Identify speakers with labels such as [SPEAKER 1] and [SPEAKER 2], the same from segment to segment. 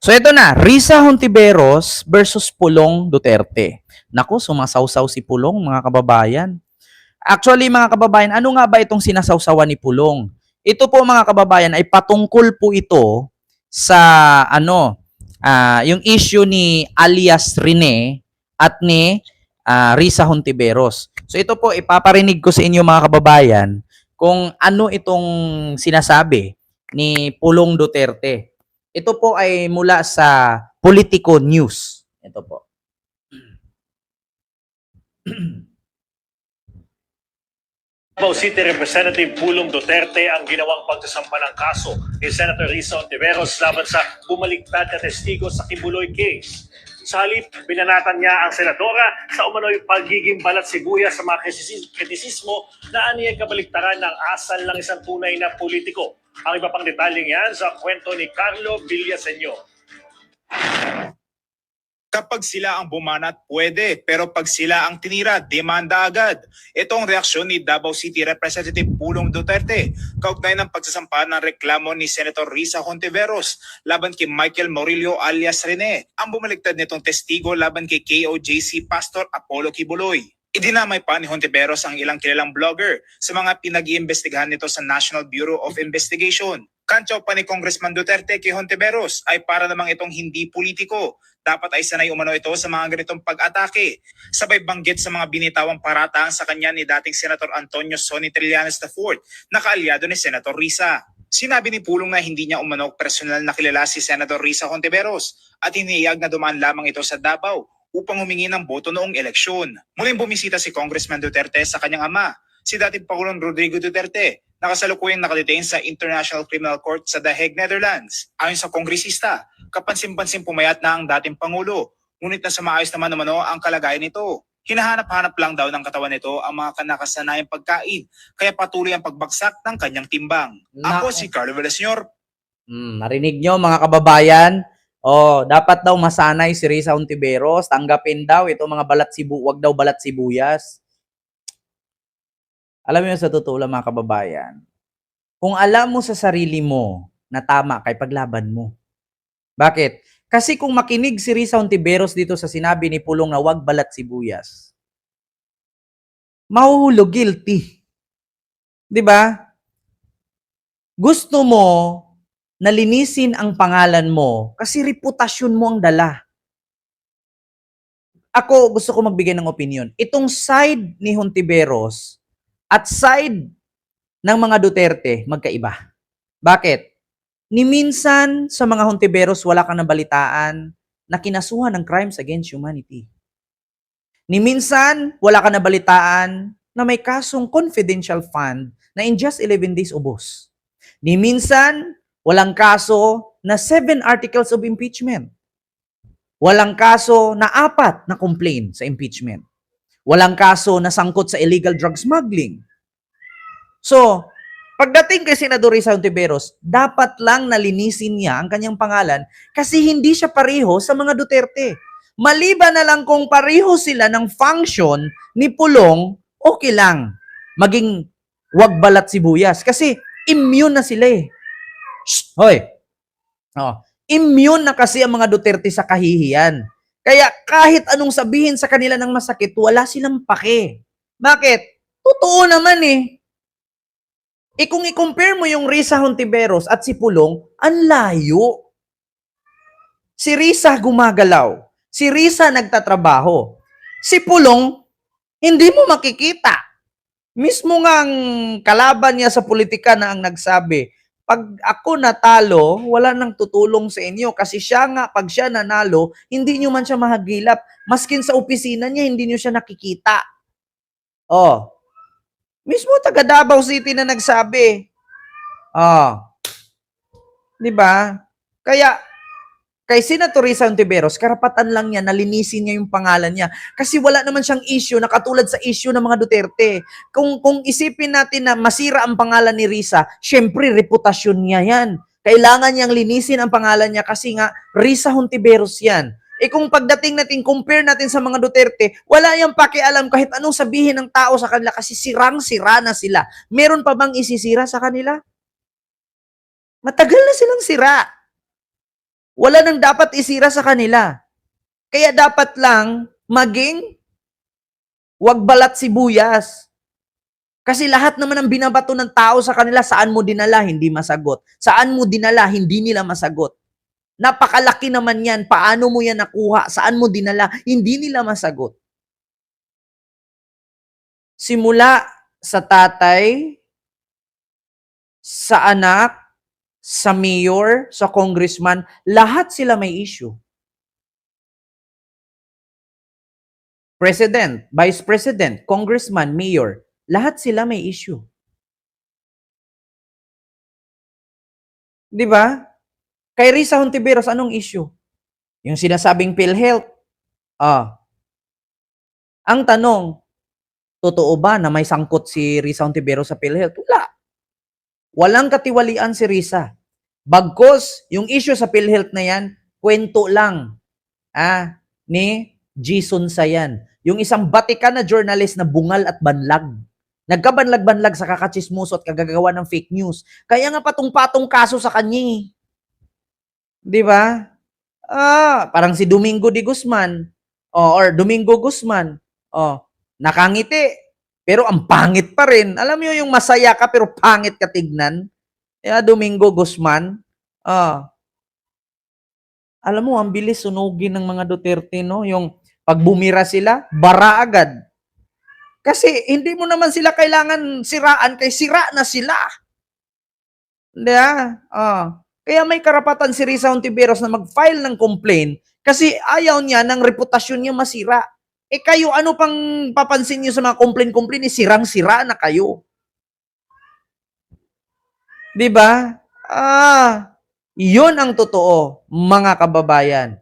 [SPEAKER 1] So ito na, Risa Hontiveros versus Pulong Duterte. Naku, sumasawsaw si Pulong, mga kababayan. Actually, mga kababayan, ano nga ba itong sinasawsawan ni Pulong? Ito po, mga kababayan, ay patungkol po ito sa yung issue ni alias Rene at ni Risa Hontiveros. So ito po, ipaparinig ko sa inyo, mga kababayan, kung ano itong sinasabi ni Pulong Duterte. Ito po ay mula sa Politico News. Ito po.
[SPEAKER 2] Davao City Representative Pulong Duterte ang ginawang pagsasampa ng kaso ni Senator Risa Hontiveros laban sa bumaliktad na testigo sa Kibuloy case. Sa halip, binanatan niya ang senadora sa umano'y pagiging balat sibuyas sa mga kritisismo na aniyay kabaliktaran ng asal ng isang tunay na politiko. Ang iba pang detalyeng yan sa kwento ni Carlo Villaseñor.
[SPEAKER 3] Kapag sila ang bumanat, pwede. Pero pag sila ang tinira, demanda agad. Ito ang reaksyon ni Davao City Representative Pulong Duterte kaugnay ng pagsasampa ng reklamo ni Senator Risa Hontiveros laban kay Michael Murillo alias Rene, ang bumaliktad nitong testigo laban kay KOJC Pastor Apollo Kibuloy. Idinamay pa ni Hontiveros ang ilang kilalang blogger sa mga pinag-iimbestigahan nito sa National Bureau of Investigation. Kantsaw pa ni Congressman Duterte kay Hontiveros ay para namang itong hindi politiko. Dapat ay sanay umano ito sa mga ganitong pag-atake. Sabay banggit sa mga binitawang paratang sa kanya ni dating Senator Antonio Sonny Trillanes IV na kaalyado ni Senator Risa. Sinabi ni Pulong na hindi niya umano personal na kilala si Senator Risa Hontiveros at hinihiyag na dumaan lamang ito sa Davao upang humingi ng boto noong eleksyon. Muling bumisita si Congressman Duterte sa kanyang ama, si dating Pangulong Rodrigo Duterte, na kasalukuyang nakadetain sa International Criminal Court sa The Hague, Netherlands. Ayon sa kongresista, kapansin-pansin pumayat na ang dating Pangulo, ngunit nasa maayos naman ang kalagayan nito. Hinahanap-hanap lang daw ng katawan nito ang mga kanakasanayang pagkain, kaya patuloy ang pagbagsak ng kanyang timbang. Ako si Carlo Villaseñor.
[SPEAKER 1] Narinig nyo, mga kababayan? Dapat daw masanay si Risa Hontiveros, tanggapin daw itong mga wag daw balat sibuyas. Alam mo, sa totoo lang, mga kababayan, kung alam mo sa sarili mo na tama kay paglaban mo. Bakit? Kasi kung makinig si Risa Hontiveros dito sa sinabi ni Pulong na wag balat sibuyas, mahuhulog, guilty. 'Di ba? Gusto mo na linisin ang pangalan mo kasi reputasyon mo ang dala. Ako, gusto ko magbigay ng opinion. Itong side ni Hontiveros at side ng mga Duterte, magkaiba. Bakit? Ni minsan sa mga Hontiveros, wala kang nabalitaan na kinasuhan ng crimes against humanity. Ni minsan, wala kang nabalitaan na may kasong confidential fund na in just 11 days ubos. Ni minsan, walang kaso na 7 articles of impeachment. Walang kaso na 4 na complaint sa impeachment. Walang kaso na sangkot sa illegal drug smuggling. So, pagdating kay Senador Risa Hontiveros, dapat lang nalinisin niya ang kanyang pangalan kasi hindi siya pareho sa mga Duterte. Maliban na lang kung pareho sila ng function ni Pulong, okay lang. Maging wag balat sibuyas kasi immune na sila eh. Shh, hoy. Immune na kasi ang mga Duterte sa kahihiyan. Kaya kahit anong sabihin sa kanila ng masakit, wala silang pake. Bakit? Totoo naman eh. Kung i-compare mo yung Risa Hontiveros at si Pulong, ang layo. Si Risa gumagalaw. Si Risa nagtatrabaho. Si Pulong, hindi mo makikita. Mismo nga ang kalaban niya sa politika na ang nagsabi, pag ako natalo, wala nang tutulong sa inyo. Kasi siya nga, pag siya nanalo, hindi nyo man siya mahagilap. Maskin sa opisina niya, hindi nyo siya nakikita. Mismo taga Davao City na nagsabi. Di ba? Kaya, kay Senator Risa Hontiveros, karapatan lang niya na linisin niya yung pangalan niya. Kasi wala naman siyang issue na katulad sa issue ng mga Duterte. Kung isipin natin na masira ang pangalan ni Risa, syempre reputasyon niya yan. Kailangan niyang linisin ang pangalan niya kasi nga Risa Hontiveros yan. Kung pagdating natin, compare natin sa mga Duterte, wala yung pakialam kahit anong sabihin ng tao sa kanila kasi sirang-sira na sila. Meron pa bang isisira sa kanila? Matagal na silang sira. Wala nang dapat isira sa kanila. Kaya dapat lang maging wag balat sibuyas. Kasi lahat naman ng binabato ng tao sa kanila, saan mo dinala, hindi masagot. Saan mo dinala, hindi nila masagot. Napakalaki naman yan. Paano mo yan nakuha? Saan mo dinala? Hindi nila masagot. Simula sa tatay, sa anak, sa mayor, sa congressman, lahat sila may issue. President, vice president, congressman, mayor, lahat sila may issue. Di ba? Kay Risa Hontiveros, anong issue? Yung sinasabing PhilHealth. Ang tanong, totoo ba na may sangkot si Risa Hontiveros sa PhilHealth? Wala. Walang katiwalian si Risa. Bagkos, yung issue sa PhilHealth na yan, kwento lang ni Jason Sayan. Yung isang Batikan na journalist na bungal at banlag. Nagkabanlag-banlag sa kakachismoso at kagagawa ng fake news. Kaya nga patong-patong kaso sa kanya. Di ba? Parang si Domingo de Guzman or Domingo Guzman. Nakangiti. Pero ang pangit pa rin. Alam mo yung masaya ka pero pangit ka tignan. Domingo Guzman. Alam mo, ang bilis sunugin ng mga Duterte, no? Yung pag bumira sila, bara agad. Kasi hindi mo naman sila kailangan siraan, kay sira na sila. Kaya may karapatan si Risa Hontiveros na mag-file ng complaint kasi ayaw niya ng reputasyon niya masira. Kayo, ano pang papansin niyo sa mga complaint-complaint? Sirang-sira na kayo. Di ba? Yun ang totoo, mga kababayan.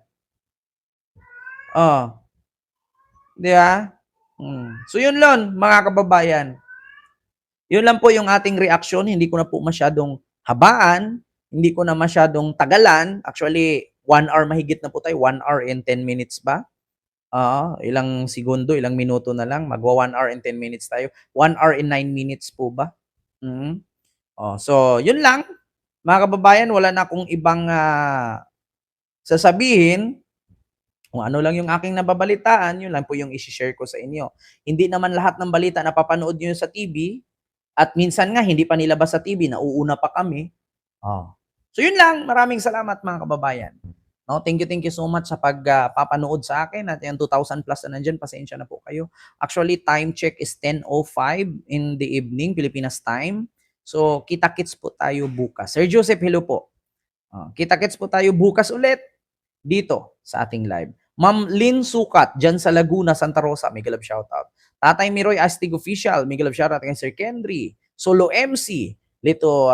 [SPEAKER 1] Di ba? So yun lang, mga kababayan. Yun lang po yung ating reaction. Hindi ko na po masyadong habaan. Hindi ko na masyadong tagalan. Actually, 1 hour mahigit na po tayo. 1 hour and 10 minutes ba? Ilang segundo, ilang minuto na lang. Magwa 1 hour and 10 minutes tayo. 1 hour and 9 minutes po ba? So, yun lang. Mga kababayan, wala na akong ibang sasabihin. Kung ano lang yung aking nababalitaan, yun lang po yung isi-share ko sa inyo. Hindi naman lahat ng balita na papanood nyo sa TV, at minsan nga hindi pa nilabas sa TV, nauuna pa kami. So yun lang, maraming salamat mga kababayan. No, thank you so much sa pagpapanood sa akin. At yung 2,000 plus na nandyan, pasensya na po kayo. Actually, time check is 10:05 in the evening, Pilipinas time. So, kita-kits po tayo bukas. Sir Joseph, hello po. Kita-kits po tayo bukas ulit dito sa ating live. Ma'am Lynn Sukat, dyan sa Laguna, Santa Rosa, may galab shoutout. Tatay Miroy Astig Official, may galab shoutout kay Sir Kendry. Solo MC, Lito